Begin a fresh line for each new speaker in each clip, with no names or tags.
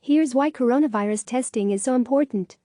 Here's why coronavirus testing is so important.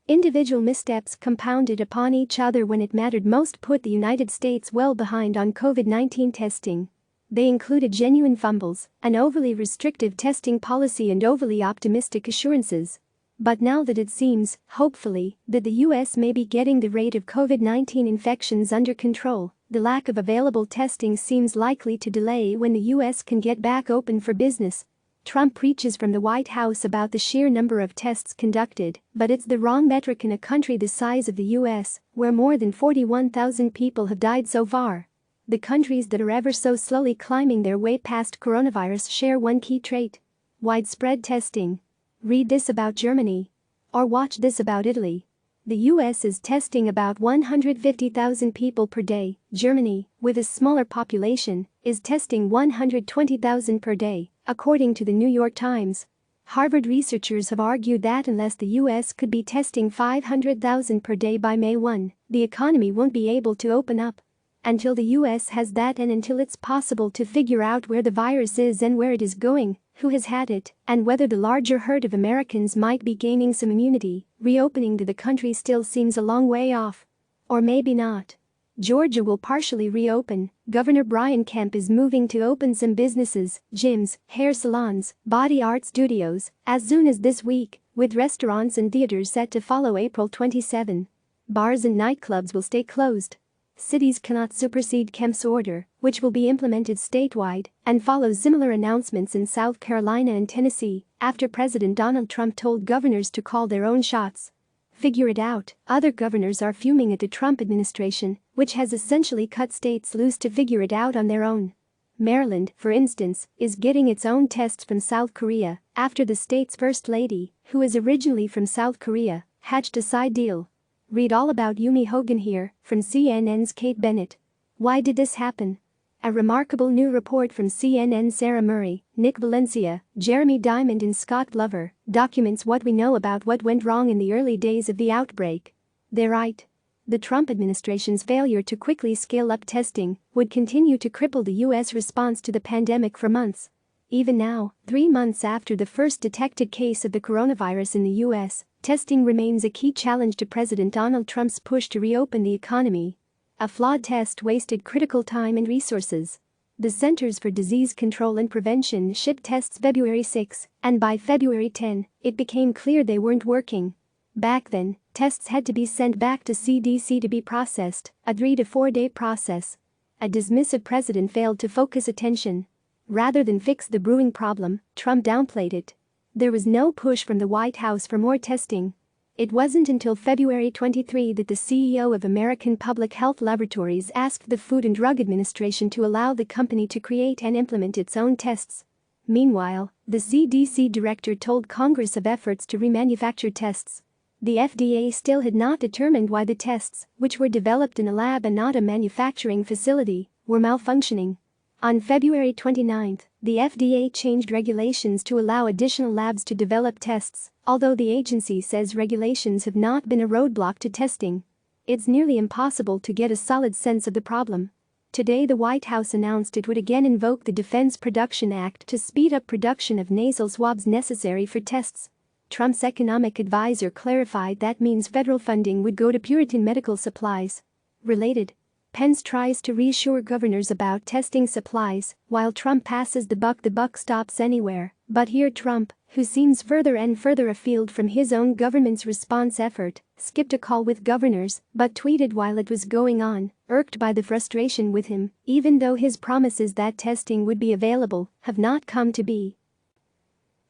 Individual missteps compounded upon each other when it mattered most put the United States well behind on COVID-19 testing. They included genuine fumbles, an overly restrictive testing policy and overly optimistic assurances. But now that it seems, hopefully, that the US may be getting the rate of COVID-19 infections under control, the lack of available testing seems likely to delay when the US can get back open for business. Trump preaches from the White House about the sheer number of tests conducted, but it's the wrong metric in a country the size of the US, where more than 41,000 people have died so far. The countries that are ever so slowly climbing their way past coronavirus share one key trait: widespread testing. Read this about Germany. Or watch this about Italy. The US is testing about 150,000 people per day. Germany, with a smaller population, is testing 120,000 per day, according to the New York Times. Harvard researchers have argued that unless the US could be testing 500,000 per day by May 1, the economy won't be able to open up. Until the US has that and until it's possible to figure out where the virus is and where it is going, who has had it, and whether the larger herd of Americans might be gaining some immunity, reopening to the country still seems a long way off. Or maybe not. Georgia will partially reopen. Governor Brian Kemp is moving to open some businesses, gyms, hair salons, body art studios, as soon as this week, with restaurants and theaters set to follow April 27. Bars and nightclubs will stay closed. Cities cannot supersede Kemp's order, which will be implemented statewide, and follows similar announcements in South Carolina and Tennessee, after President Donald Trump told governors to call their own shots. Figure it out. Other governors are fuming at the Trump administration, which has essentially cut states loose to figure it out on their own. Maryland, for instance, is getting its own tests from South Korea after the state's first lady, who is originally from South Korea, hatched a side deal. Read all about Yumi Hogan here, from CNN's Kate Bennett. Why did this happen? A remarkable new report from CNN's Sarah Murray, Nick Valencia, Jeremy Diamond and Scott Glover documents what we know about what went wrong in the early days of the outbreak. They're right. The Trump administration's failure to quickly scale up testing would continue to cripple the U.S. response to the pandemic for months. Even now, 3 months after the first detected case of the coronavirus in the U.S., testing remains a key challenge to President Donald Trump's push to reopen the economy. A flawed test wasted critical time and resources. The Centers for Disease Control and Prevention shipped tests February 6, and by February 10, it became clear they weren't working. Back then, tests had to be sent back to CDC to be processed, a 3 to 4 day process. A dismissive president failed to focus attention. Rather than fix the brewing problem, Trump downplayed it. There was no push from the White House for more testing. It wasn't until February 23 that the CEO of American Public Health Laboratories asked the Food and Drug Administration to allow the company to create and implement its own tests. Meanwhile, the CDC director told Congress of efforts to remanufacture tests. The FDA still had not determined why the tests, which were developed in a lab and not a manufacturing facility, were malfunctioning. On February 29, the FDA changed regulations to allow additional labs to develop tests, although the agency says regulations have not been a roadblock to testing. It's nearly impossible to get a solid sense of the problem. Today the White House announced it would again invoke the Defense Production Act to speed up production of nasal swabs necessary for tests. Trump's economic advisor clarified that means federal funding would go to Puritan medical supplies. Related. Pence tries to reassure governors about testing supplies, while Trump passes the buck stops anywhere. But here Trump, who seems further and further afield from his own government's response effort, skipped a call with governors, but tweeted while it was going on, irked by the frustration with him, even though his promises that testing would be available have not come to be.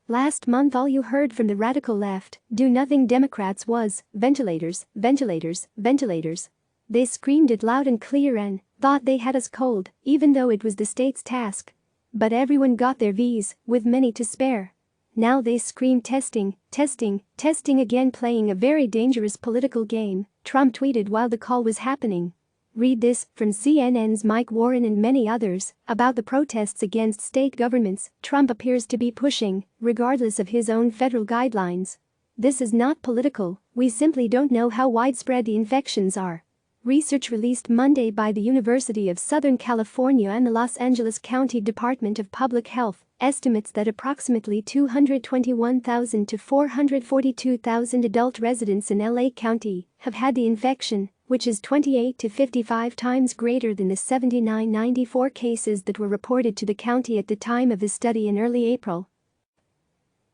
Last month all you heard from the radical left, do-nothing Democrats was, ventilators, ventilators, ventilators. They screamed it loud and clear and thought they had us cold, even though it was the state's task. But everyone got their V's, with many to spare. Now they scream testing, testing, testing again, playing a very dangerous political game, Trump tweeted while the call was happening. Read this from CNN's Mike Warren and many others about the protests against state governments Trump appears to be pushing, regardless of his own federal guidelines. This is not political, we simply don't know how widespread the infections are. Research released Monday by the University of Southern California and the Los Angeles County Department of Public Health estimates that approximately 221,000 to 442,000 adult residents in LA County have had the infection, which is 28 to 55 times greater than the 7994 cases that were reported to the county at the time of his study in early April.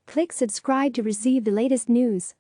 Click subscribe to receive the latest news.